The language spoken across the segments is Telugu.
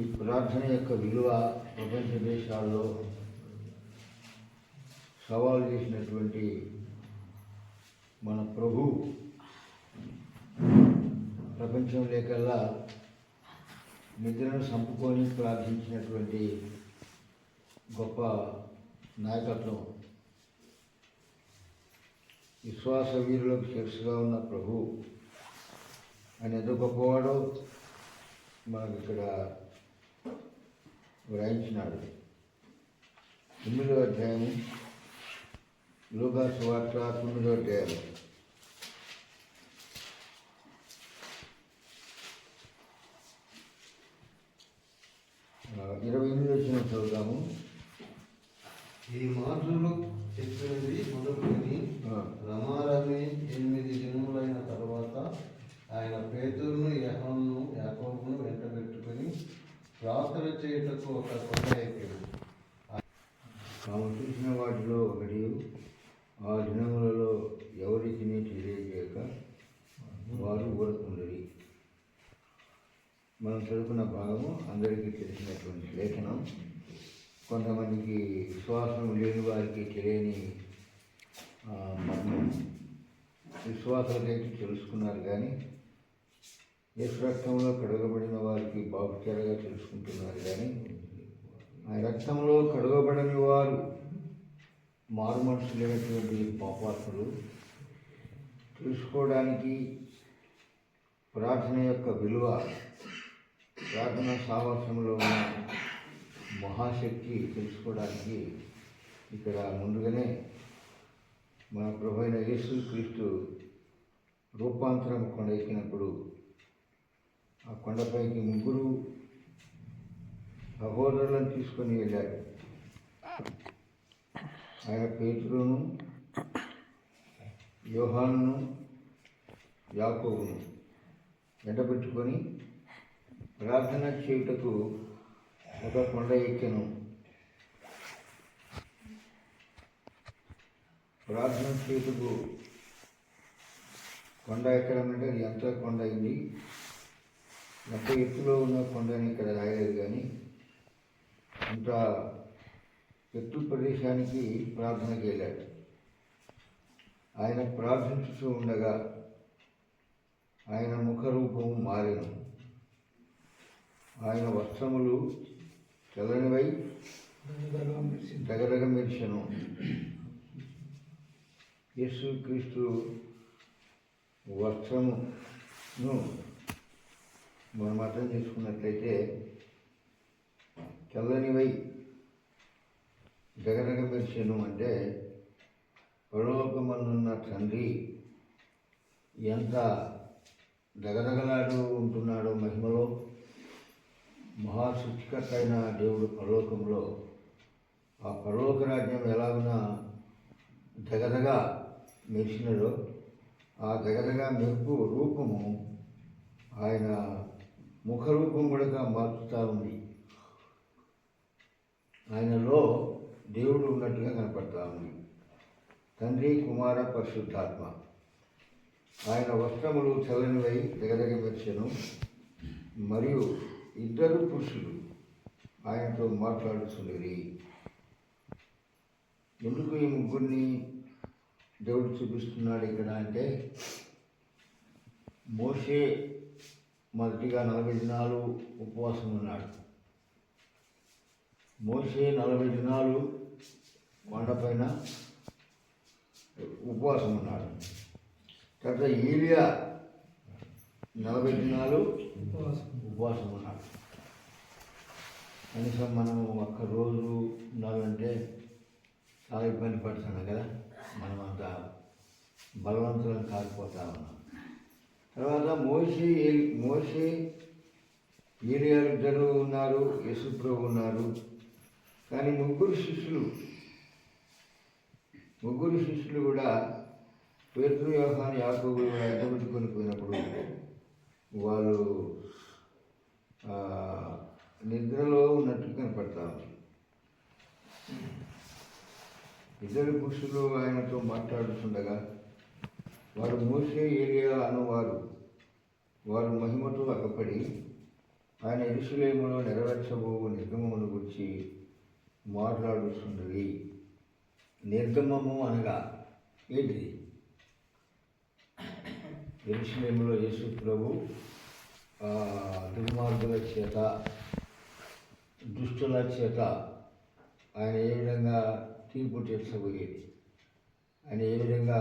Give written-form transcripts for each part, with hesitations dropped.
ఈ ప్రార్థన యొక్క విలువ ప్రపంచ దేశాల్లో సవాలు చేసినటువంటి మన ప్రభు ప్రపంచంలోకల్లా నిద్రను చంపుకొని ప్రార్థించినటువంటి గొప్ప నాయకత్వం. విశ్వాస వీరులకు శిరస్సుగా ఉన్న ప్రభు ఆయన ఎంత గొప్పవాడో మనకు ఇక్కడ వ్రాయించినాడు. 9వ అధ్యాయము, లూకా సువార్త 9వ అధ్యాయం 28 వచ్చిన చదువుతాము. ఈ మాటలు చెప్పినది మొదలుకొని రమారమి 8 దినములైన తర్వాత ఆయన పేతురును యోహానును యాకోబును వెంటబెట్టుకొని ప్రార్థన చేయుటకు ఒక కొండ ఎక్కాడు. తాము చూసిన వాటిలో ఒకటి, ఆ దినములలో ఎవరికి తెలియజేయక వారు ఊరకుండరి. మనం చదువుకున్న భాగము అందరికీ తెలిసినటువంటి లేఖనం. కొంతమందికి విశ్వాసం లేని వారికి తెలియని మర్మం. విశ్వాసాలకైతే తెలుసుకున్నారు, కానీ యేసు రక్తంలో కడగబడిన వారికి బాగుచేరగా తెలుసుకుంటున్నారు. కానీ ఆ రక్తంలో కడగబడని వారు, మారు మనసు లేనటువంటి పాపాత్ములు తెలుసుకోవడానికి ప్రార్థన యొక్క విలువ, ప్రార్థన సావాసంలో ఉన్న మహాశక్తి తెలుసుకోవడానికి ఇక్కడ ముందుగానే మన ప్రభు అయిన యేసు క్రీస్తు రూపాంతరం కొండ ఎక్కినప్పుడు ఆ కొండపైకి 3 సహోదరులను తీసుకొని వెళ్ళాడు. ఆయన పేతురును, యోహానును, యాకోబును వెంటబెట్టుకొని ప్రార్థన చేయుటకు ఒక కొండ ఎక్కెను. ప్రార్థన చేయుటకు కొండ ఎక్కడం అంటే ఎంత కొండ అయింది, ఎంత ఎత్తులో ఉన్న కొండని ఇక్కడ రాయలేదు, కానీ అంత ఎత్తు ప్రదేశానికి ప్రార్థనకి వెళ్ళాడు. ఆయన ప్రార్థించుతూ ఉండగా ఆయన ముఖరూపం మారెను. ఆయన వస్త్రములు తెల్లనివై దగదగ మెరిసెను. యేసు క్రీస్తు వస్త్రమును మనం అర్థం చేసుకున్నట్లయితే తెల్లనివై దగదగ మెరిసెను అంటే పరలోకమందున్న తండ్రి ఎంత దగదగలాడు ఉంటున్నాడో మహిమలో, మహాసృష్టికర్త అయిన దేవుడు పరలోకంలో ఆ పరలోక రాజ్యం ఎలాగున్నా దగదగా మెరిసినదో ఆ దగదగా మెరుపు రూపము ఆయన ముఖరూపం కూడా మార్చుతూ ఉంది. ఆయనలో దేవుడు ఉన్నట్టుగా కనపడతా ఉంది. తండ్రి, కుమార, పరిశుద్ధాత్మ. ఆయన వస్త్రములు చల్లనివై దగదగ మెరిసెను. మరియు 2 పురుషులు ఆయనతో మాట్లాడుతున్నది. ఎందుకు ఈ 3 దేవుడు చూపిస్తున్నాడు ఇక్కడ అంటే, మోషే మొదటిగా 40 దినాలు ఉపవాసం ఉన్నాడు. మోషే 40 దినాలు కొండపైన ఉపవాసం ఉన్నాడు. తర్వాత ఏలియా 40 దినాలు ఉపవాసం ఉన్నాడు. కనీసం మనం ఒక్క రోజు ఉండాలంటే చాలా ఇబ్బంది పడుతున్నాం కదా, మనం అంత బలవంతులను కాకపోతా ఉన్నాం. తర్వాత మోషే ఏలియా 2 ఉన్నారు, యేసు ప్రభు ఉన్నారు. కానీ 3 శిష్యులు కూడా పేతురు, యోహాను, యాకోబు వెంటబెట్టుకొని పోయినప్పుడు వాళ్ళు నిద్రలో ఉన్నట్టు కనపడతా ఉంది. 2 పురుషులు ఆయనతో మాట్లాడుతుండగా వారు మోషే, ఏలియా అనువారు వారు మహిమతో అగపడి ఆయన యెరూషలేములో నెరవేర్చబోవు నిర్గమమును గురించి మాట్లాడుతున్నది. నిర్గమము అనగా ఏంటిది? యెరూషలేములో యేసు ప్రభు దుర్మార్గుల చేత, దుష్టుల చేత ఆయన ఏ విధంగా తీర్పు తీర్చబోయేది, ఆయన ఏ విధంగా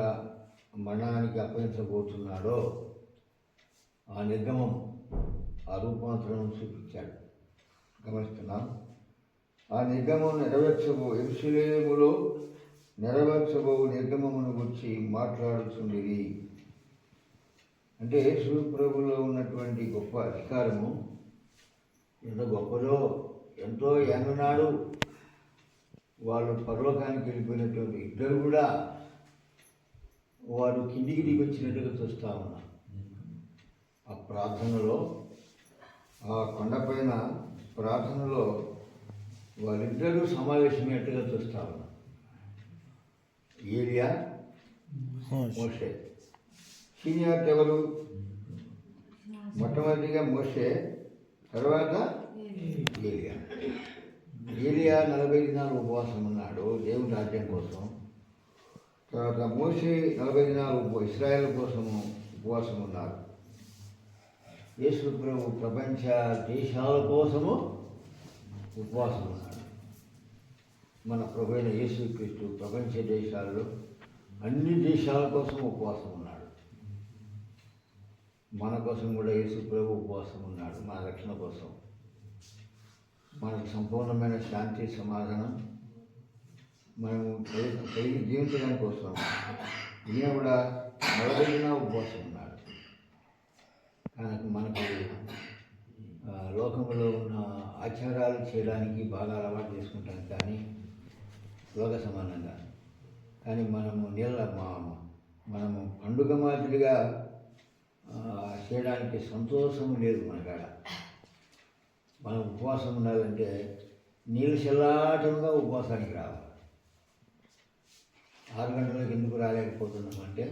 మరణానికి అప్పగించబోతున్నాడో ఆ నిర్గమం, ఆ రూపాంతరం చూపించాడు. గమనిస్తున్నాం. ఆ నిర్గమం యెరూషలేములో నెరవేర్చబో నిర్గమమును గురించి మాట్లాడుచుండిరి. అంటే యేసు ప్రభులో ఉన్నటువంటి గొప్ప అధికారము ఎంత గొప్పదో, ఎంతో ఎన్ననాడు వాళ్ళు పరలోకానికి వెళ్ళిపోయినటువంటి ఇద్దరు కూడా వారు కిందికి దిగి వచ్చినట్టుగా చూస్తూ ఉన్నారు. ఆ ప్రార్థనలో, ఆ కొండపైన ప్రార్థనలో వారిద్దరూ సమావేశమైనట్టుగా చూస్తూ ఉన్నారు. ఏలియా, మోషే. సీనియర్ ఎవరు? మొట్టమొదటిగా మోషే, తర్వాత ఏలియా. ఏలియా 40 దినాలు ఉపవాసం ఉన్నాడు దేవుని రాజ్యం కోసం. తర్వాత మోషే 40 దినాలు ఇశ్రాయేల్ కోసము ఉపవాసం ఉన్నారు. యేసు ప్రభు ప్రపంచ దేశాల కోసము ఉపవాసం ఉన్నాడు. మన ప్రభు అయిన యేసుక్రీస్తు ప్రపంచ దేశాల్లో అన్ని దేశాల కోసం ఉపవాసం ఉన్నాడు. మన కోసం కూడా యేసు ప్రభు ఉపవాసం ఉన్నాడు, మన రక్షణ కోసం, మనకు సంపూర్ణమైన శాంతి సమాధానం మనము కలిగి జీవించడానికి కోసం ఈయన కూడా 40 దినాలు ఉపవాసం ఉన్నాడు. కానీ మనకు లోకంలో ఉన్న ఆచారాలు చేయడానికి బాగా అలవాటు చేసుకుంటాం, కానీ లోక సమానంగా. కానీ మనము పండుగ మాదిరిగా చేయడానికి సంతోషం లేదు మన కాడ. మనం ఉపవాసం ఉండాలంటే నీళ్ళు చెల్లాటంగా ఉపవాసానికి రావాలి. 6 గంటలకు ఎందుకు రాలేకపోతున్నామంటే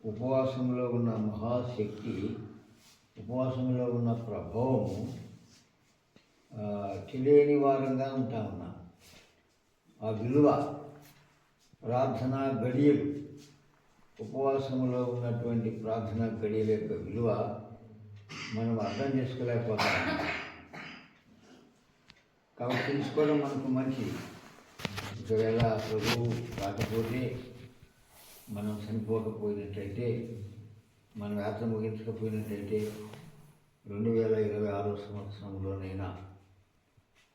ఉపవాసంలో ఉన్న మహాశక్తి, ఉపవాసంలో ఉన్న ప్రభావము తెలియని వారంగా ఉంటా ఉన్నాం. ఆ విలువ, ప్రార్థనా గడియలు, ఉపవాసంలో ఉన్నటువంటి ప్రార్థనా గడియల యొక్క విలువ మనం అర్థం చేసుకోలేకపోతాం. కాబట్టి తెలుసుకోవడం మనకు మంచిది. ఒకవేళ ప్రభువు కాకపోతే, మనం చనిపోకపోయినట్లయితే, మనం యాత్ర ముగించకపోయినట్లయితే 2026 సంవత్సరంలోనైనా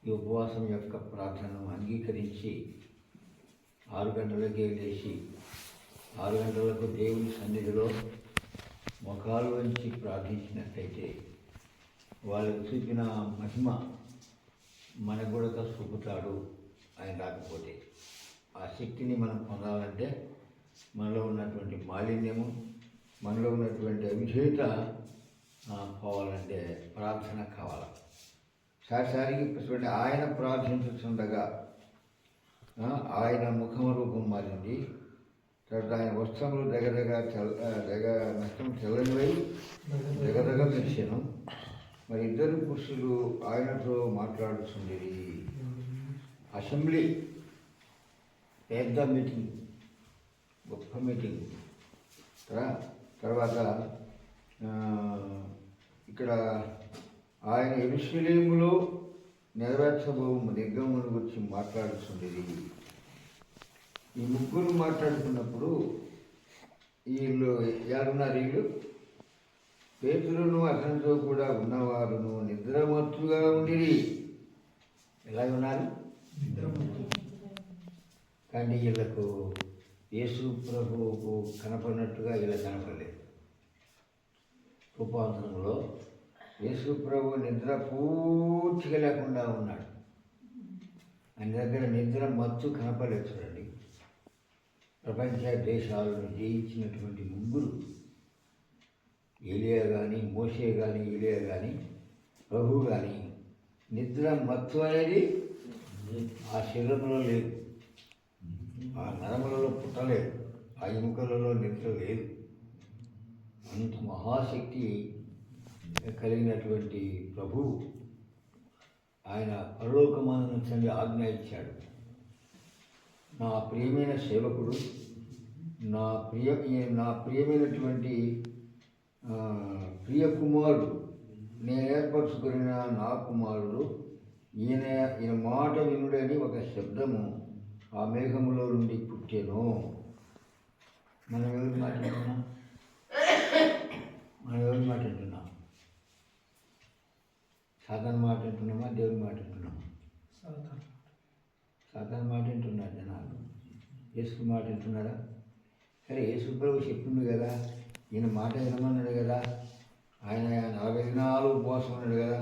ఈ ఉపవాసం యొక్క ప్రార్థనను అంగీకరించి 6 గంటలకే లేచి 6 గంటలకు దేవుని సన్నిధిలో మొఖాలు వంచి ప్రార్థించినట్లయితే వాళ్ళకు చూపిన మహిమ మనకు కూడా చూపుతాడు ఆయన రాకపోతే. ఆ శక్తిని మనం పొందాలంటే మనలో ఉన్నటువంటి మాలిన్యము, మనలో ఉన్నటువంటి అవిధేయత పోవాలంటే ప్రార్థన కావాలి. సారిసారికి చూడండి, ఆయన ప్రార్థించుతుండగా ఆయన ముఖమ రూపం మారింది. తర్వాత ఆయన వస్త్రములు నష్టం తెల్లనివై దగ్గర మెరిసాను. మరి ఇద్దరు పురుషులు ఆయనతో మాట్లాడుతుండేది. అసెంబ్లీ పెద్ద మీటింగ్, గొప్ప మీటింగ్. తర్వాత ఇక్కడ ఆయన యెరూషలేములో నెరవేర్చబోవు నిర్గమమును గురించి మాట్లాడుతుండేది. ఈ ముగ్గురు మాట్లాడుతున్నప్పుడు వీళ్ళు ఎవరున్నారు? వీళ్ళు పేతురును అతనితో కూడా ఉన్నవారును నిద్రమత్తుగా ఉండిరి. ఎలా ఉన్నారు? కానీ వీళ్ళకు యేసు ప్రభువుకు కనపడినట్టుగా వీళ్ళకి కనపడలేదు. రూపాంతరంలో యేసు ప్రభు నిద్ర పూర్తిగా లేకుండా ఉన్నాడు. ఆయన దగ్గర నిద్ర మత్తు కనపడలేదు. చూడండి, ప్రపంచ దేశాలను జయించినటువంటి ముగ్గురు, ఏలియా కానీ, మోషే కానీ, ఏలియా కానీ, ప్రభు కానీ, నిద్ర మత్తు అనేది ఆ శరీరంలో లేదు, ఆ నరములలో పుట్టలేదు, ఆ ఎముకలలో నిద్ర లేదు. అంత మహాశక్తి కలిగినటువంటి ప్రభు ఆయన పరలోకమాన తండ్రి ఆజ్ఞ ఇచ్చాడు. నా ప్రియమైన సేవకుడు, నా ప్రియమైనటువంటి ప్రియ కుమారుడు, నేను ఏర్పరచుకున్న నా కుమారుడు, ఈయన మాట వినుడని ఒక శబ్దము ఆ మేఘములో నుండి పుట్టెను. మనం ఎవరికి మాట్లాడుతున్నాం? సాతాను మాట వింటున్నామా, దేవుని మాట వింటున్నామా? సాతాను మాట వింటున్నారు జనాలు. యేసు మాట వింటున్నారా? సరే, యేసు ప్రభు చెప్పిండు కదా, ఈయన మాట వినమన్నాడు కదా, ఆయన 40 దినాలు ఉపవాసం ఉన్నాడు కదా,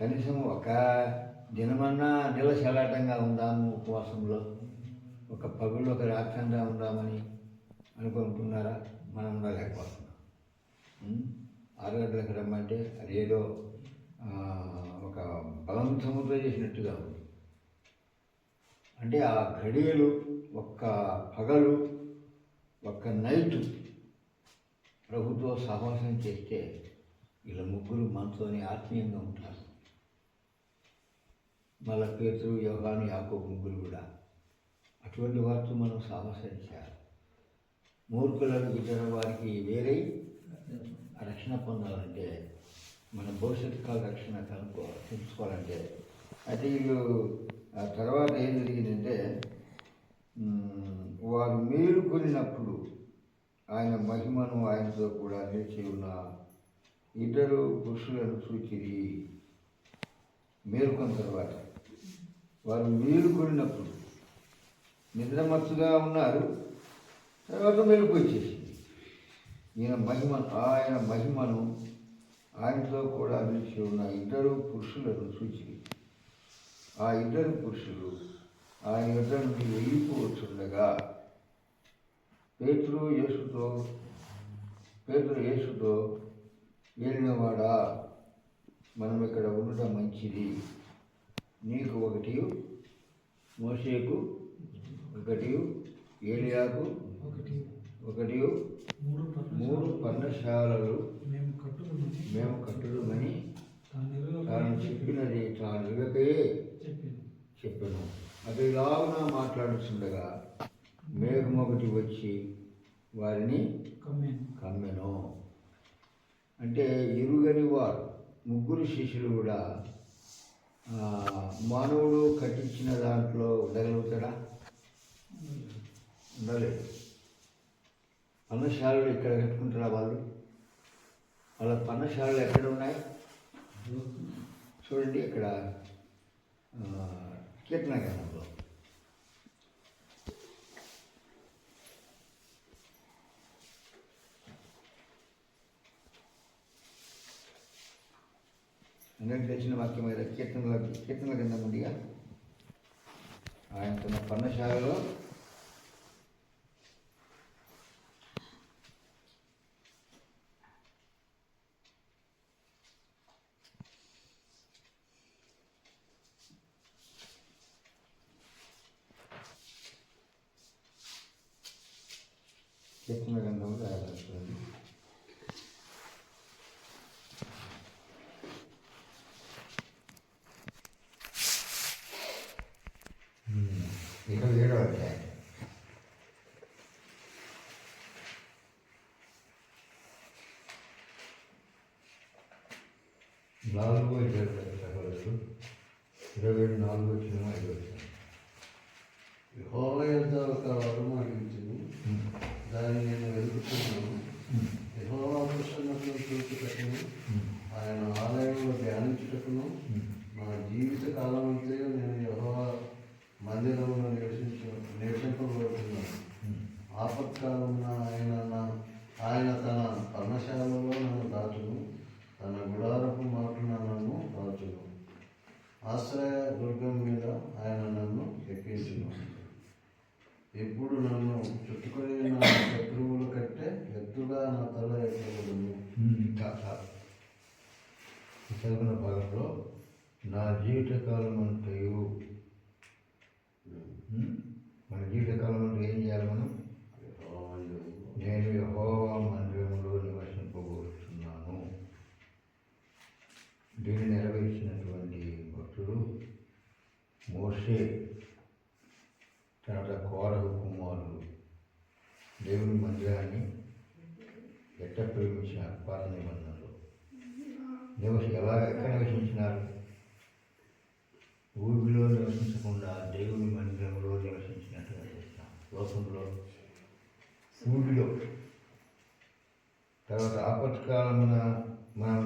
కనీసం ఒక దినమన్నా నిలచలాటంగా ఉందాము ఉపవాసంలో, ఒక పగులు ఒక రాత్రంగా ఉందామని అనుకుంటున్నారా? మనం ఉండలేకపోతున్నాం. 6 గంటలకు రమ్మంటే అది ఏదో ఒక బలవంతముతో చేసినట్టుగా ఉంది. అంటే ఆ ఘడియలు, ఒక్క పగలు, ఒక్క నైటు ప్రభుతో సహవాసం చేస్తే వీళ్ళ ముగ్గురు మనతోనే ఆత్మీయంగా ఉంటారు. మళ్ళా పేతురు, యోహాను, యాకోబు ముగ్గురు కూడా అటువంటి వారితో మనం సహవాసం చేయాలి. మూర్ఖులకు ఇతర వారికి వేరే రక్షణ పొందాలంటే, మన భవిష్యత్తు కాల రక్షణ తెలుసుకోవాలంటే, అయితే వీళ్ళు ఆ తర్వాత ఏం జరిగిందంటే, వారు మేలుకొనినప్పుడు ఆయన మహిమను ఆయనతో కూడా నిలిచి ఉన్న 2 పురుషులను చూచిరి. మేలుకొన్న తర్వాత వారు మేలుకొనినప్పుడు నిద్రమత్తుగా ఉన్నారు, తర్వాత మెలుపు వచ్చేసింది. ఆయన మహిమను ఆయనతో కూడా నిలిచి ఉన్న 2 పురుషులను చూచిరి. ఆ 2 పురుషులు ఆయన యొద్ద నుండి వెళ్ళిపోవచ్చుండగా పేతురు యేసుతో వెళ్ళినవాడా, మనం ఇక్కడ ఉండటం మంచిది. నీకు 1, మోషేకు 1, ఏలియాకు 1, 3 పర్ణశాలలు మేము కట్టుదమని తాను చెప్పినది తాను ఇవ్వకయే చెప్పాను. అది ఇలాగున మాట్లాడుతుండగా మేఘం ఒకటి వచ్చి వారిని కమ్మెను. అంటే ఎరుగని వారు 3 శిష్యులు కూడా మానవుడు కట్టించిన దాంట్లో ఉండగలుగుతాడా? ఉండలేదు. పర్ణశాలలు ఇక్కడ కట్టుకుంటారా వాళ్ళు? వాళ్ళ పర్ణశాలలు ఎక్కడ ఉన్నాయి చూడండి. ఇక్కడ కీర్తన గ్రంథంలో అందరికి తెలిసిన వాక్యం మీద కీర్తనల గ్రంథం ఉందిగా, ఆయన తన పర్ణశాలలో కీర్తన గ్రంథంలో రాయాలి. నాలుగో సహోదరులు 24 వచ్చిన 5 వచ్చాను. యెహోవా యొద్ద ఒక వరము అడిగించును, దాన్ని నేను వెతుకుతున్నాను. యెహోవా ప్రసన్నతను చూచుటకును, ఆయన ఆలయంలో ధ్యానించుటకును నా జీవిత కాలమంతయు నేను యెహోవా మందిరంలో నివసింపబడుతున్నాను. ఆపత్కాలమున ఆయన తన పర్ణశాలలో నన్ను దాచును, తన గుడారపు మాటను నన్ను దాచును. ఆశ్రయ దుర్గం మీద ఆయన నన్ను ఎక్కించును. ఇప్పుడు నన్ను చుట్టుకొని నా శత్రువుల కట్టే ఎత్తుగా నా తల ఎక్కబడును. చదువుకున్న భాగంలో నా జీవితకాలం అంతయు, మన జీవితకాలం అంటే ఏం చేయాలి మనం? నేను యెహోవా మందిరంలో నివసింపబోతున్నాను. మోషే తర్వాత కోరహు కుమారులు దేవుని మందిరాన్ని ఎట్ట ప్రేమించినారు పాత నిబంధనలో ఎక్కడ నివసించినారు? ఊరిలో నివసించకుండా దేవుని మందిరంలో నివసించినట్టుగా చేస్తాం. లోకంలో ఊరిలో తర్వాత ఆపత్కాలమున మనం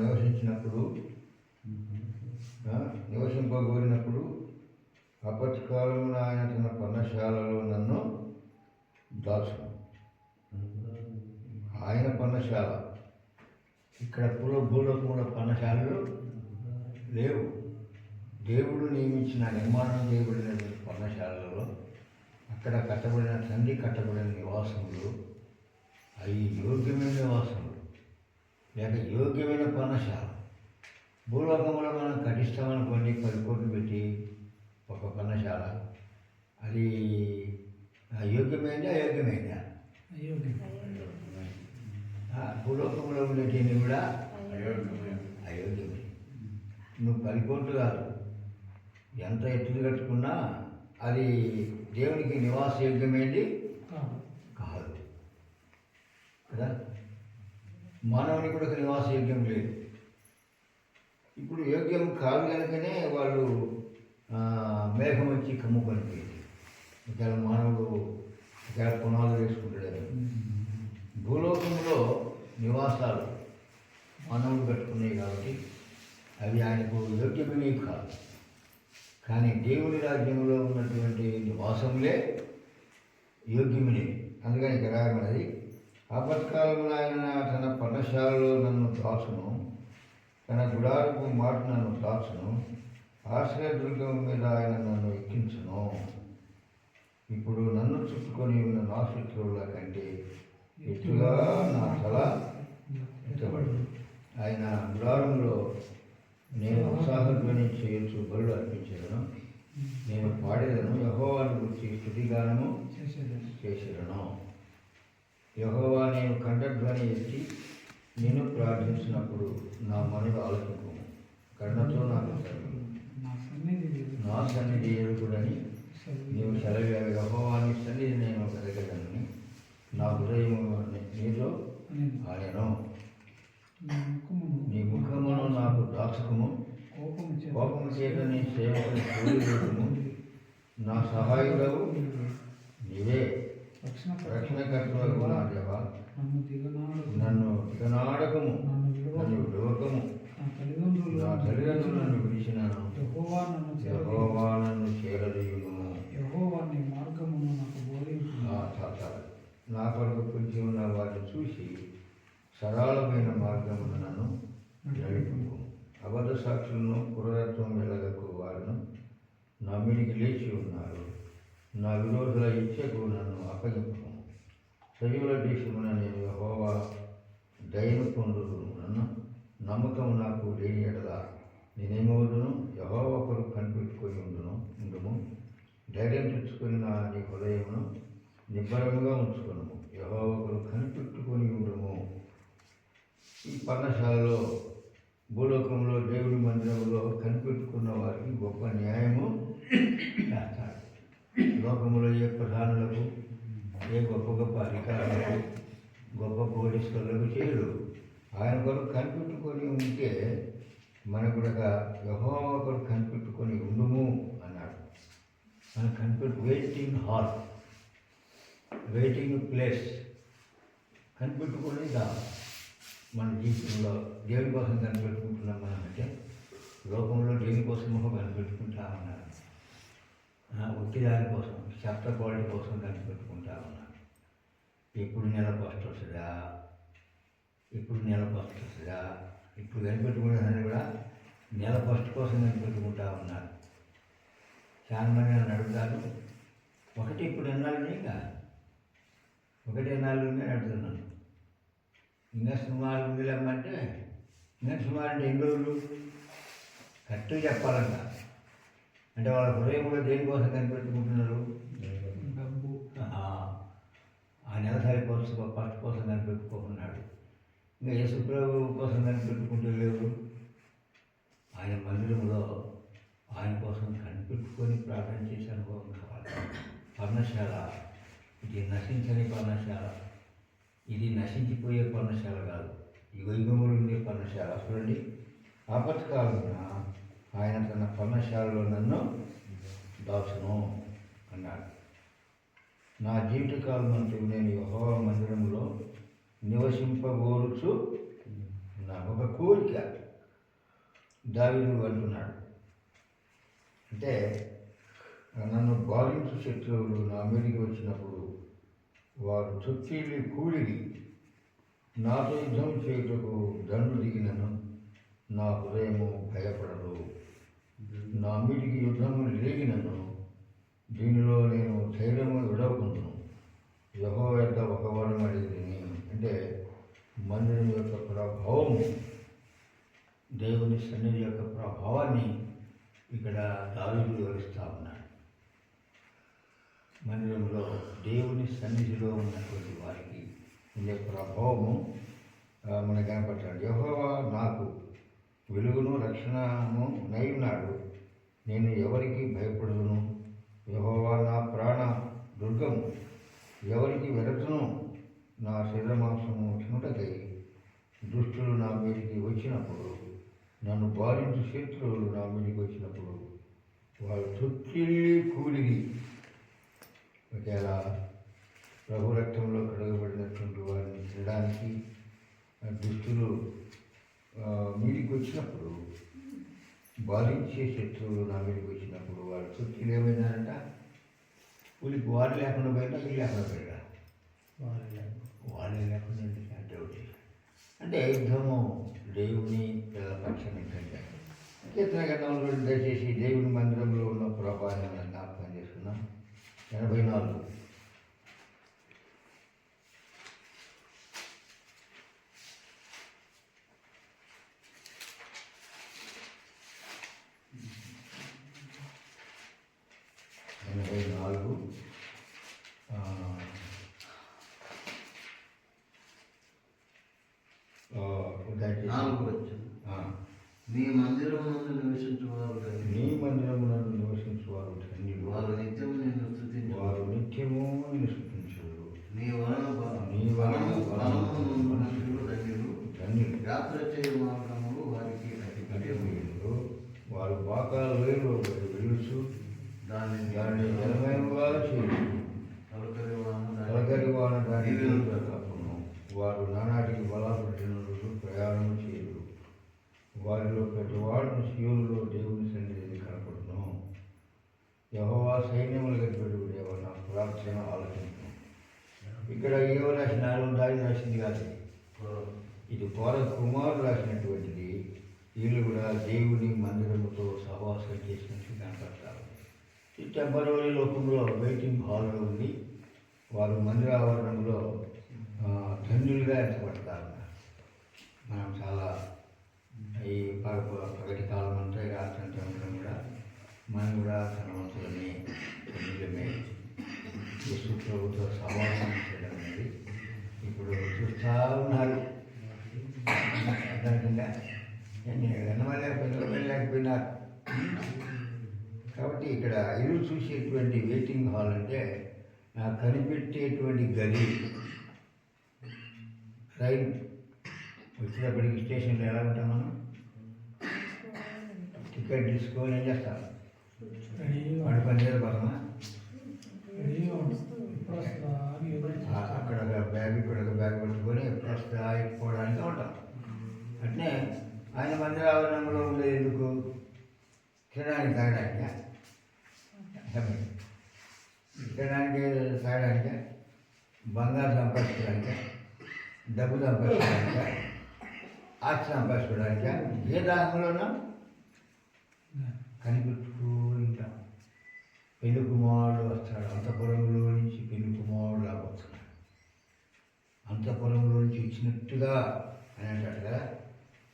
నివసింపబోయినప్పుడు ఆపత్కాలమున ఆయన తన పర్ణశాలలో నన్ను దాచును. ఆయన పర్ణశాల, ఇక్కడ భూలోకంలో పర్ణశాలలు లేవు. దేవుడు నియమించిన నిర్మాణం చేయబడిన పర్ణశాలలో అక్కడ కట్టబడిన నివాసములు అవి యోగ్యమైన నివాసములు లేక యోగ్యమైన పర్ణశాల. భూలోకంలో మనం కట్టిస్తామనుకోండి 10 కోట్లు పెట్టి ఒక పర్ణశాల, అది యోగ్యమైందా అయోగ్యమైందా? భూలోకంలో ఉండేటివి కూడా అయోగ్యమే. నువ్వు 10 కోట్లు కాదు, ఎంత ఎత్తులు కట్టుకున్నా అది దేవునికి నివాస యోగ్యమైంది కాదు కదా. మానవునికి కూడా ఒక నివాస యోగ్యం లేదు. ఇప్పుడు యోగ్యం కాదు కనుకనే వాళ్ళు మేఘం వచ్చి కమ్ముకొనిపోయింది. ఇక్కడ మానవుడు ఇక్కడ పునాదులు వేసుకుంటాడు. భూలోకంలో నివాసాలు మానవుడు కట్టుకున్నాయి కాబట్టి అవి ఆయనకు యోగ్యమైనవి కాదు. కానీ దేవుని రాజ్యంలో ఉన్నటువంటి నివాసములే యోగ్యమైనవి. అందుకని ఇక్కడ రాయమన్నది, ఆపత్కాలంలో ఆయన తన పర్ణశాలలో నన్ను దాచును, తన గుడారపు మాట నన్ను దాచును, ఆశ్రయదుర్గం మీద ఆయన నన్ను ఎక్కించును. ఇప్పుడు నన్ను చుట్టుకొని ఉన్న నా శత్రువుల కంటే ఎత్తుగా నా తల ఎత్తబడు. ఆయన గుడారంలో నేను ఉత్సాహధ్వని చేయొచ్చు బలులు అర్పించదను, నేను పాడేదను, యెహోవాను గురించి స్తుతిగానము చేసేదను. యెహోవా, నేను కంఠధ్వని ఎత్తి నేను ప్రార్థించినప్పుడు నా మనసు ఆలోచింపు, కరుణతో నాకు నా సన్నిధి ఎదుగుడని నీవు సెలవు. యెహోవాని సన్నిధి నేను వెతకగలను, నా హృదయం నీలో ఆయను. నీ ముఖమును నాకు దాచకము, కోపము చేత నీ సేవకుని కోరివేయము. నా సహాయుడవు నీవే, రక్షణకర్తవు నా దేవా. నన్ను దిగనాడకము, నన్ను విడవకము. నా తల్లిదండ్రులు నన్ను విడిచినాను, యెహోవా నన్ను చేరదీయును. నా కొరకు పొంచి ఉన్న వారిని చూసి సరళమైన మార్గమును నన్ను నడిపింపు. అబద్ధ సాక్షులను క్రూరత్వం వెలగకు వారును నా మీదికి లేచి ఉన్నారు. నా విరోధుల ఇచ్చకు నన్ను అప్పగింపు. సజీవుల దేశమున నేను యెహోవా దయను పొందుదు. నన్ను నమ్మకం నాకు లేని ఎడల నేనేమవుదును? యెహోవా కొరకు కనిపెట్టుకొని ఉండుము. ధైర్యం తెచ్చుకొని నీ హృదయమును నిబ్బరముగా ఉంచుకును. యెహోవా కొరకు కనిపెట్టుకొని ఉండుము. ఈ పర్ణశాలలో భూలోకంలో దేవుని మందిరంలో కనిపెట్టుకున్న వారికి గొప్ప న్యాయము చేస్తాడు. లోకంలో ఏ ప్రధానులకు, ఏ గొప్ప గొప్ప అధికారులకు, గొప్ప పోలీసులకు చేయడు. ఆయన కొరకు కనిపెట్టుకొని ఉంటే మనకు కూడా యెహోవా కొరకు కనిపెట్టుకొని ఉండుము అన్నాడు. మనం వెయిటింగ్ హాల్, వెయిటింగ్ ప్లేస్ కనిపెట్టుకొని మన జీవితంలో దేవుని కోసం కనిపెట్టుకుంటున్నాం. మనం అంటే లోకంలో దేవుని కోసం కనిపెట్టుకుంటా ఉన్నారు. ఒత్తిదాని కోసం, చెత్త క్వాలిటీ కోసం కనిపెట్టుకుంటా ఉన్నారు. ఇప్పుడు నెల ఫస్ట్ వస్తుందా, ఇప్పుడు కనిపెట్టుకునేదాన్ని కూడా నెల ఫస్ట్ కోసం కనిపెట్టుకుంటా ఉన్నారు. చాలా మంది నన్ను అడుగుతారు, ఇప్పుడు ఎన్నాళ్ళు ఇంకా ఎన్నాళ్ళు ఉందని అడుగుతున్నాను. ఇంకా సుమారు ఉందిలేమంటే ఇంకా సుమారు అంటే ఎన్ని రోజులు కరెక్ట్గా చెప్పాలంట. అంటే వాళ్ళ హృదయం కూడా దేనికోసం కనిపెట్టుకుంటున్నారు? డబ్బు. ఆ నెల సరిపోవచ్చు ఫస్ట్ కోసం కనిపెట్టుకోకున్నాడు. ఇంకా యేసుప్రభు కోసం కనిపెట్టుకుంటూ లేవు. ఆయన మందిరంలో ఆయన కోసం కనిపెట్టుకొని ప్రార్థన చేసే అనుభవం కావాలి. పర్ణశాల ఇది నశించని పర్ణశాల, ఇది నశించిపోయే పర్ణశాల కాదు, ఈ వైభవంలో ఉండే పర్ణశాల. చూడండి, ఆపత్కాలమున ఆయన తన పర్ణశాలలో నన్ను దాచును అన్నాడు. నా జీవితకాలం అంటూ నేను యెహోవా మందిరంలో నివసింపగోరుచు నాకు ఒక కోరిక దావీదు అంటున్నాడు. అంటే నన్ను బాధించు శత్రువులు నా మీదకి వచ్చినప్పుడు వారు చుట్టీలు కూడిగి నాతో యుద్ధం చేయుటకు దండు దిగినను నా హృదయము భయపడదు. నా మీదికి యుద్ధము రేగినను దీనిలో నేను ధైర్యము విడవకుంటును. యెహోవా యొక్క ఒక వారం అడిగింది. అంటే మందిరం యొక్క ప్రభావము, దేవుని సన్నిధి యొక్క ప్రభావాన్ని ఇక్కడ దావీదు వివరిస్తూ ఉన్నాడు. మందిరంలో దేవుని సన్నిధిలో ఉన్నటువంటి వారికి ఉండే ప్రభావము మనకు కనపడతాడు. యెహోవా నాకు వెలుగును రక్షణను నై ఉన్నాడు, నేను ఎవరికి భయపడదును. యెహోవా నా ప్రాణ దుర్గము, ఎవరికి వెరతును. నా శరీరమాంసము తినుటకై దుష్టులు నా మీదికి వచ్చినప్పుడు, నన్ను బాధించు శత్రువులు నా మీదికి వచ్చినప్పుడు వాళ్ళు చుట్టిల్లి కూలిగి. ఒకవేళ ప్రభు రక్తంలో కడగబడినటువంటి వారిని తినడానికి దుష్టులు మీదికి వచ్చినప్పుడు, బాధించే శత్రువులు నా మీదకి వచ్చినప్పుడు వాళ్ళ చుట్టూ ఏమైనారంట, వీళ్ళకి వారు లేకుండా పోయినా వీళ్ళు లేకుండా పోయినా వాళ్ళే లేకుండా అంటే ఒకటి. అంటే యుద్ధము దేవుని పిల్లల పక్షం ఏంటంటే కీర్తన గ్రంథంలో దయచేసి దేవుని మందిరంలో ఉన్న ప్రభావాన్ని మనం జ్ఞాపకం చేసుకున్నాం. 84 4 నీ మందిరమునందు నివసించువారు ధన్యులు. నీ మందిరమునందు నివసించువారు ధన్యులు. వారు నిత్యము నిన్ను స్తుతించువారు. వారు నిత్యము నిన్ను స్తుతించువారు. నీ వలన ధన్యులు. ధన్యులు. యాత్ర చేయు మార్గములు వారికి అధిపతియులు. వారు బాకాలు వేరు వెలుసు దాన్ని జలమయముగా చేసి తొలగరివాన దాని కప్పును. వారు నానాటికి బలపడిన ప్రయాణం చేయరు. వారిలో ప్రతివాడును సీయోనులో దేవుని సన్నిధిని కనపడును. యెహోవా సైన్యములు గడిపెడు దేవ నా ప్రార్థన ఆలోచించను. ఇక్కడ ఏవో రాసినారు, దాని రాసింది కాదు, ఇది పౌర కుమారుడు రాసినటువంటిది. వీళ్ళు కూడా దేవుని మందిరముతో సహవాసం చేసినట్టు కనపడతారు. ఈ టెంపరరీ లోకంలో వెయిటింగ్ హాల్లో ఉండి వారు మందిర ఆవరణంలో ధన్యులుగా ఎంచబడతారు. మనం చాలా ఈ పగటి కాలం అంతా రాత్రి అంతా ఉండడం కూడా మనం కూడా ధనవంతులమే, ధన్యులమే. యేసు ప్రభుతో సహవాసం చేయడం అనేది ఇప్పుడు చూస్తూ ఉన్నారు. అర్థంగా వెళ్ళలేకపోయినారు. కాబట్టి ఇక్కడ ఇల్లు చూసేటువంటి వెయిటింగ్ హాల్ అంటే కనిపెట్టేటువంటి గది. ట్రైన్ వచ్చేటప్పటికి స్టేషన్లో ఎలా ఉంటాం మనం, టికెట్ తీసుకొని ఏం చేస్తాం, వాడి పని మీద పడమా, అక్కడ ఒక బ్యాగ్ ఇక్కడ ఒక బ్యాగ్ పట్టుకొని ఎప్పుడు వస్తా అయిపోవడానికి ఉంటాం. అంటే ఆయన మందిర ఆవరణంలో ఉండేది ఎందుకు? తినడానికి తాగడానికా? తినడానికి తాగడానికా? బంగారు సంపాదించడానికా? డబ్బు సంపాదించడానికా? ఆస్తి సంపాదించుకోవడానికా? ఏ దానిలోనూ కనిపెట్టుకూ ఉంటాం. పెళ్లి కుమారుడు వస్తాడు, అంతఃపురంలో నుంచి పెళ్లి కుమారుడు రాబోతున్నాడు. అంతఃపురంలో నుంచి ఇచ్చినట్టుగా అని అంటాడు కదా,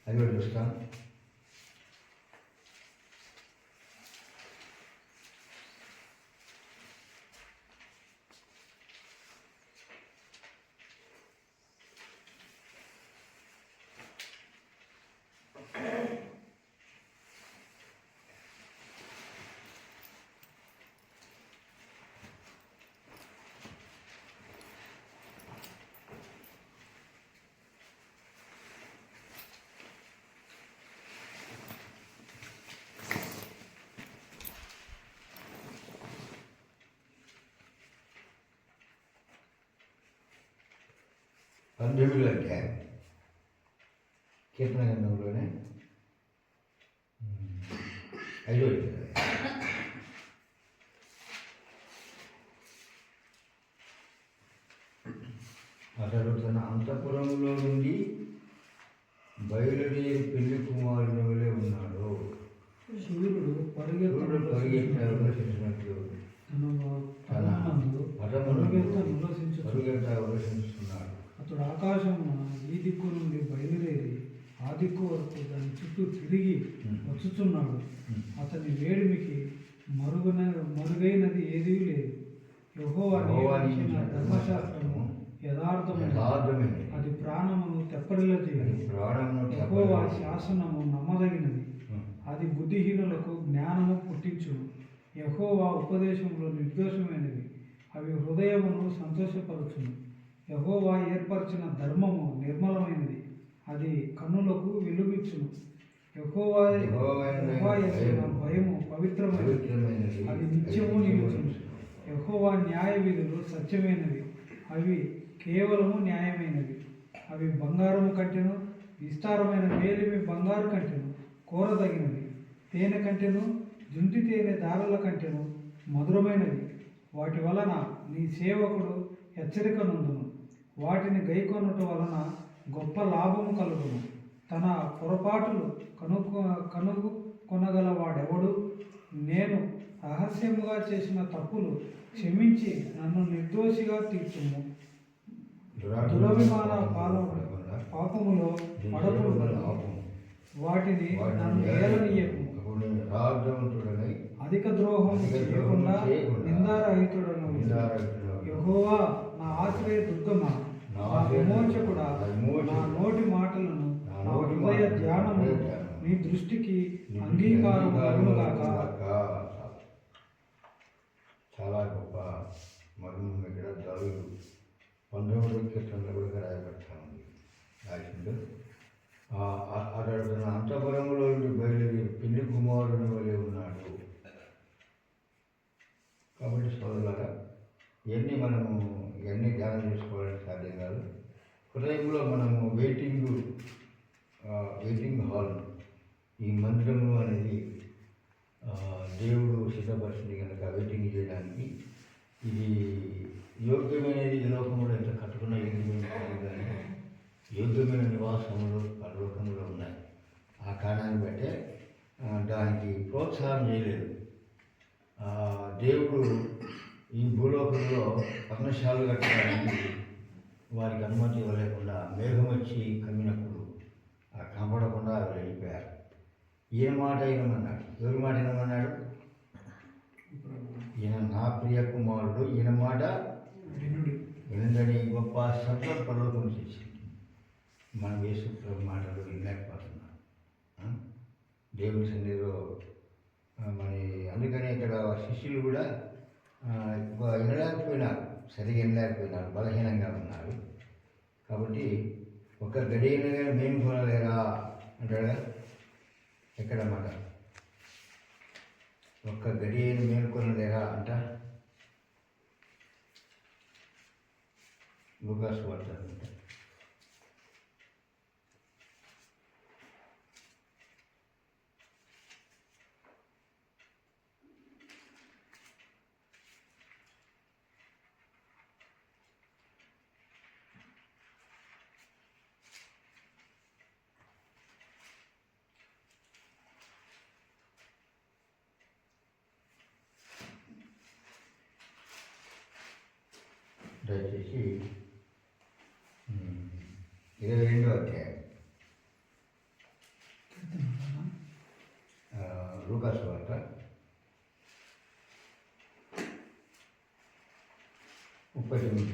అది కూడా చూస్తాం. 19 అధ్యాయం కీర్తన గ్రంథంలోనే 5వ అధ్యాయం. అతడు తన అంతఃపురంలో నుండి బయలుదేరి పెళ్లి కుమారుని వలె ఉన్నాడు. సూర్యుడు పరిగెత్తినట్లు తన ఉల్లసిస్తున్నాడు. అతడు ఆకాశమున ఈ దిక్కు నుండి బయలుదేరి ఆ దిక్కు వరకు దాని చుట్టూ తిరిగి వచ్చుచున్నాడు. అతని వేడిమికి మరుగైనది ఏదీ లేదు. యెహోవా నియమించిన ధర్మశాస్త్రము యథార్థమైనది, అది ప్రాణమును తెప్పరిల్లజేయదు. యెహోవా శాసనము నమ్మదగినది, అది బుద్ధిహీనులకు జ్ఞానము పుట్టించును. యెహోవా ఉపదేశంలో నిర్దోషమైనవి, అవి హృదయమును సంతోషపరచును. యెహోవా ఏర్పరిచిన ధర్మము నిర్మలమైనది, అది కన్నులకు వెలుగిచ్చును. యెహోవా యందు భయము పవిత్రమైనది, అది నిత్యము నిలుచును. యెహోవా న్యాయ విధులు సత్యమైనవి, అవి కేవలము న్యాయమైనవి. అవి బంగారము కంటెను, విస్తారమైన మేలిమి బంగారు కంటెను కోరదగినవి. తేనె కంటెను, జుంటి తేనె దారుల కంటెను మధురమైనవి. వాటి వలన నీ సేవకుడు హెచ్చరిక నొందును. వాటిని గైకొనుట వలన గొప్ప లాభము కలుగును. తన పొరపాటులు కనుగొనగలవాడెవడు? నేను రహస్యముగా చేసిన తప్పులు క్షమించి నన్ను నిర్దోషిగా తీర్చుము. దురభిమాన పాపములో పడకూడదు, వాటిని నన్ను ఏలనీయకు. అధిక ద్రోహం చేయకుండా నిందారహితుడను. యెహోవా నా ఆశ్రయ దుర్గమా, నా విమోచకుడా, నా నోటి మాటలను నా హృదయ ధ్యానము నీ దృష్టికి అంగీకారముగాక. చాలా గొప్ప మర్మం ఇక్కడ దావీదు 19వ కీర్తనలో కూడా రాయబడతా ఉంది. రాసిండు అతడు తన అంతఃపురంలో నుండి బయలుదేరి పెళ్లి కుమారుని వలె ఉన్నాడు. కాబట్టి సోదరులారా, ఇవన్నీ ధ్యానం చేసుకోవడానికి సాధ్యం కాదు. హృదయంలో మనము వెయిటింగ్ హాల్, ఈ మందిరము అనేది దేవుడు సిద్ధపరిచింది కనుక వెయిటింగ్ చేయడానికి ఇది యోగ్యమైనది. ఈ లోకంలో ఎంత కట్టుకున్న యోగ్యమైన కానీ యోగ్యమైన నివాసములు పరలోకంలో ఉన్నాయి. ఆ కారణాన్ని బట్టే దానికి ప్రోత్సాహం చేయలేదు. దేవుడు ఈ భూలోకంలో పర్ణశాలలు కట్టడానికి వారికి అనుమతి ఇవ్వలేకుండా మేఘం వచ్చి కమ్మినప్పుడు కనపడకుండా అవి వెళ్ళిపోయారు. ఈయన మాట వినమన్నాడు. ఎవరి మాట వినమన్నాడు? ఈయన నా ప్రియ కుమారుడు, ఈయన మాట వినందని గొప్ప శబ్దం పరలోకం చేసింది. మనం యేసు ప్రభు మాటలు వినలేకపోతున్నాం దేవుని సన్నిధిలో. మరి అందుకని ఇక్కడ శిష్యులు కూడా వినలేకపోయినారు, సరిగా వినలేకపోయినారు, బలహీనంగా ఉన్నారు. కాబట్టి ఒక గడియనగా మేము కొనలేరా అంటాడా? ఎక్కడన్నమాట ఒక్క గడియను మేల్కొనలేరా అంట. లూకాసు వార్త అంట. దయచేసి 22వ అధ్యాయం లూకాసు వార్త 39.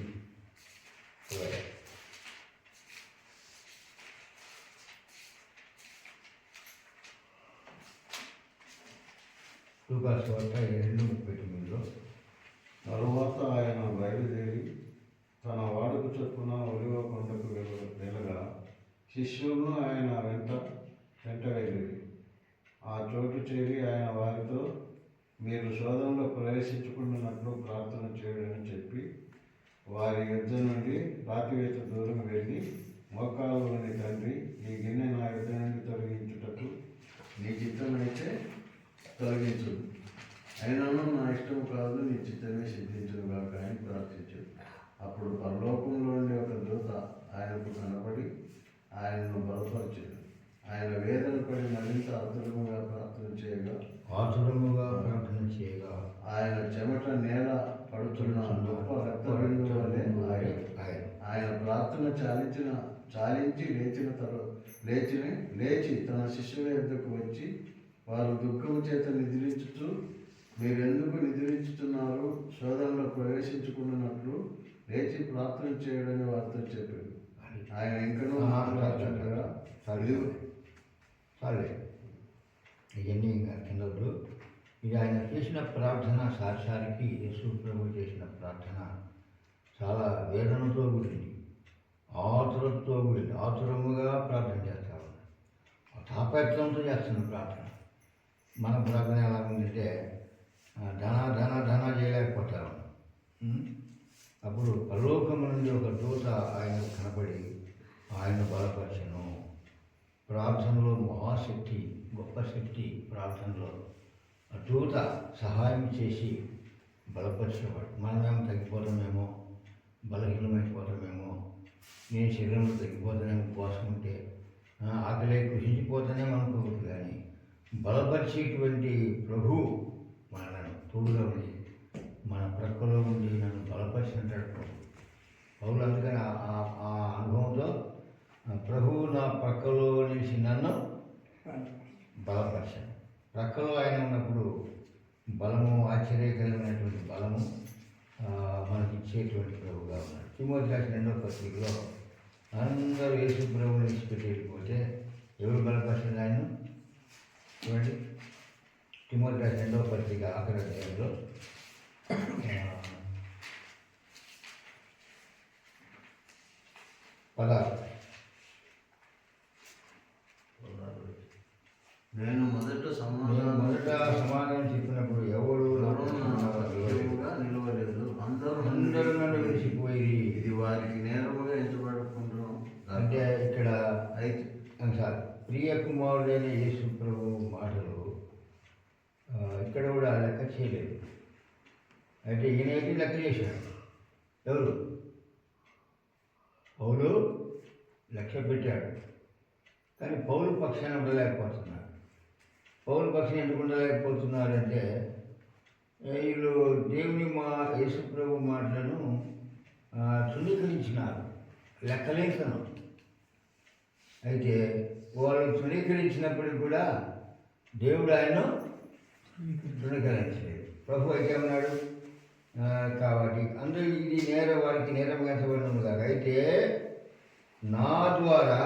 లూకాసు వార్త 2:39లో తరువాత ఆయన బయలుదేరి తన వాడుకు చొప్పున ఒలివ కొండకు వెళ్ళగా శిష్యులను ఆయన వెంట వెళ్ళిరి. ఆ చోటు చేరి ఆయన వారితో, మీరు శోధనలో ప్రవేశించుకున్నట్లు ప్రార్థన చేయడని చెప్పి వారి యుద్ధ నుండి రాతివేత దూరం వెళ్ళి మోకాలులోని తండ్రి, ఈ గిన్నె నా యుద్ధ నుండి తొలగించుటకు నీ చిత్తమైతే తొలగించు, అయినను నా ఇష్టం కాదు, నీ చిత్తమే సిద్ధించుగాక అని ప్రార్థించు. అప్పుడు పరలోకంలో నుండి ఒక దూత ఆయనకు కనపడి ఆయనను బలపరచు. ఆయన వేదన పడి మరింత ఆతురముగా ప్రార్థన చేయగా ఆయన చెమట నేల పడుతున్న గొప్ప రక్తబిందు వలె ఆయన ప్రార్థన లేచి తన శిష్యుల యొద్దకు వచ్చి, వారు దుఃఖము చేత నిద్రించుచు మీరెందుకు నిద్రించుతున్నారు, శోధనలో ప్రవేశించుకున్నట్లు లేచి ప్రార్థన చేయడని వారితో చెప్పాడు. ఆయన ఇంకనూ మాట్లాడుతుండగా సరే ఇవన్నీ ఇంకా కిందలు. ఇది ఆయన చేసిన ప్రార్థన సారిసారికి యేసు ప్రభు చేసిన ప్రార్థన చాలా వేదనతో కూడింది, ఆతురతో కూడింది. ఆతురముగా ప్రార్థన చేస్తా ఉన్నాడు, తాపత్రంతో చేస్తున్న ప్రార్థన. మన ప్రార్థన ఎలా ఉందంటే ధన చేయలేకపోతా ఉన్నాం. అప్పుడు పరలోకము నుండి ఒక దూత ఆయన కనబడి ఆయన బలపరచను. ప్రార్థనలో మహాశక్తి, గొప్ప శక్తి ప్రార్థనలో. ఆ దూత సహాయం చేసి బలపరిచేవాడు. మనమేమో తగ్గిపోతామేమో, బలహీనమైపోతామేమో, నేను శరీరంలో తగ్గిపోతానేమో, ఉపవాసం ఉంటే ఆకలి కృషించిపోతానేమో అనుకోవద్దు. కానీ బలపరిచేటువంటి ప్రభు మనను తోడుగా ఉండి మన ప్రక్కలో ఉండి నన్ను బలపరిచినట్టు పౌలు. అందుకని ఆ అనుభవంతో ప్రభువు నా ప్రక్కలో నిలిచి నన్ను బలపరిచాను. ప్రక్కలో ఆయన ఉన్నప్పుడు బలము, ఆశ్చర్యకరమైనటువంటి బలము మనకి ఇచ్చేటువంటి ప్రభువుగా ఉన్నాడు. తిమోతి రాసిన 2వ పత్రికలో అందరూ యేసు ప్రభువుని విడిచిపెట్టి వెళ్ళిపోతే ఎవరు బలపరిచింది ఆయన? చూడండి, తిమోతి రాసిన 2వ పత్రిక ఆఖరి అధ్యాయంలో నేను మొదట సమాధానం చెప్పినప్పుడు ఎవరు నిలవలేదు, అందరూ నన్ను విడిచిపోయి, ఇది వారికి నేరముగా ఎంచబడుకుంటున్నాం. అంటే ఇక్కడ సార్ ప్రియ కుమారుడైన యేసు ప్రభు మాటలు ఇక్కడ కూడా లెక్క చేయలేదు. అయితే ఈయనైతే లెక్క చేశాడు. ఎవరు? పౌలు లక్ష్య పెట్టాడు, కానీ పౌలు పక్షాన ఉండలేకపోతున్నాడు. పౌలు పక్షాన ఎందుకు ఉండలేకపోతున్నారంటే వీళ్ళు దేవుని యేసు ప్రభు మాటలను తృణీకరించినారు, లెక్కలేసను. అయితే వాళ్ళు తృణీకరించినప్పటికి కూడా దేవుడు ఆయన తృణీకరించలేదు. ప్రభు అయితే ఉన్నాడు కాబట్టి అందరూ ఇది వారికి నేరంగా ఎంచబడినది కాదు. అయితే నా ద్వారా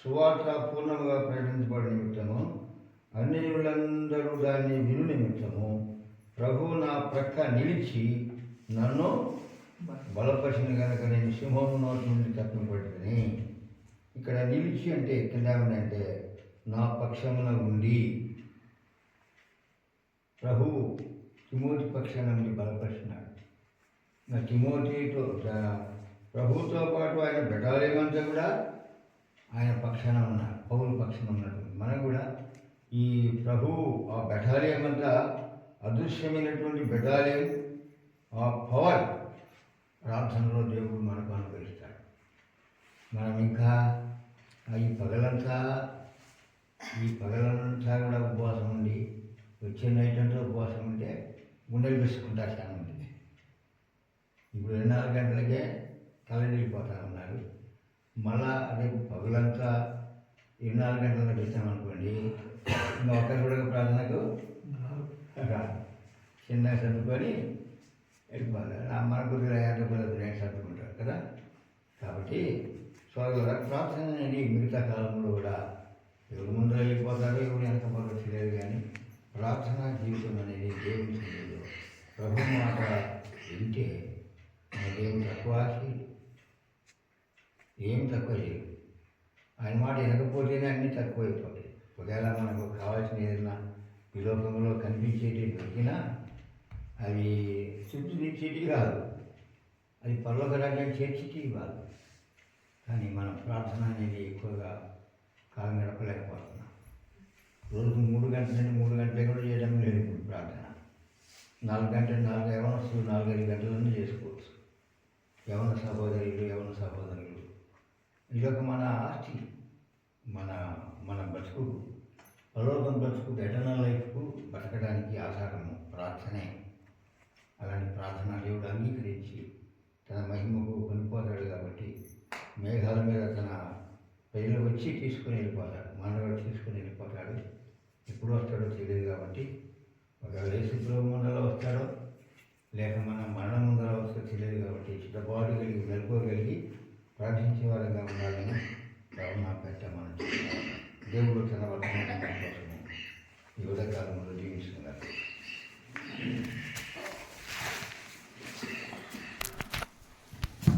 సువార్త పూర్ణంగా ప్రకటించబడిన నిమిత్తము అన్యులందరూ దాన్ని విను నిమిత్తము ప్రభు నా ప్రక్క నిలిచి నన్ను బలపరిచిన కనుక నేను సింహం నోటి నుండి తప్పింపడుతుంది. ఇక్కడ నిలిచి అంటే కింద అంటే నా పక్షమున ఉండి ప్రభువు తిమోతి పక్షాన నుండి బలపరిచినాడు. నా తిమోతితో ప్రభువుతో పాటు ఆయన బెటాలియమంతా కూడా ఆయన పక్షాన ఉన్నారు, పౌరు పక్షాన ఉన్నట్టు. మనం కూడా ఈ ప్రభువు ఆ బెటాలియం అంతా అదృశ్యమైనటువంటి బెటాలియం, ఆ పవర్ ప్రార్థనలో దేవుడు మనకు అనుగ్రహిస్తాడు. మనం ఇంకా ఈ పగలంతా కూడా ఉపవాసం ఉండి వచ్చే నైట్ అంతా ఉపవాసం ఉంటే గుండెలు వేసుకుంటారు చాలా మంది. ఇప్పుడు 24 గంటలకే తలనిపోతా ఉన్నారు. మళ్ళా రేపు పగలంతా 24 గంటలకు పెట్టామనుకోండి, ఇంకా ఒక్కరు కూడా ప్రార్థనకు రాదు. చిన్నగా సర్దుకొని వెళ్ళిపోతారు. మన కొద్దిగా 50 రూపాయలు సర్దుకుంటారు కదా. కాబట్టి సోదరుల ప్రార్థన అనేది మిగతా కాలంలో కూడా ఎవరు ముందు వెళ్ళిపోతారో ఎవరు వెనకపోతారో తెలియదు. కానీ ప్రార్థనా జీవితం అనేది దేవుని సన్నిధిలో ప్రభు మాట వింటే దేవుడు తక్కువ ఏం తక్కువ చేయదు. ఆయన మాట వినకపోతేనే అన్నీ తక్కువైపోతాయి. ఒకవేళ మనకు కావాల్సిన ఏదైనా ఈ లోకంలో కనిపించేటి దొరికినా అవి శుద్ధి తీర్చేటివి కాదు. అది పరలోక రాజ్యాన్ని చేర్చికి ఇవ్వాలి. కానీ మనం ప్రార్థన అనేది ఎక్కువగా కాలం గడపలేకపోతున్నాం. రోజుకు 3 గంటల నుండి 3 గంటలు కూడా చేయడం లేదు. ఇప్పుడు ప్రార్థన 4 గంటలు, 4 యవనస్తులు 4-5 గంటలన్నీ చేసుకోవచ్చు. యవన సహోదరులు ఇదొక మన ఆస్తి, మన బతుకు, పరలోకం బతుకు, ఎటర్నల్ లైఫ్కు బతకడానికి ఆధారము ప్రార్థనే. అలాంటి ప్రార్థన దేవుడు అంగీకరించి తన మహిమకు కొనిపోతాడు. కాబట్టి మేఘాల మీద తన ప్రజలు వచ్చి తీసుకుని వెళ్ళిపోతాడు, మానవుడు తీసుకుని వెళ్ళిపోతాడు. ఎప్పుడు వస్తాడో తెలియదు. కాబట్టి ఒకవేళ యేసుప్రభు ముందర వస్తాడో లేక మన మరణం ముందర వస్తాడో తెలియదు. కాబట్టి చిత్తపాటు కలిగి మెలుకోగలిగి ప్రార్థించే వారంగా ఉండాలని రవాణా పెట్టమని దేవుడు తన వర్తమానం కోసము ఈ ఉదయకాలంలో జీవిస్తున్నారు.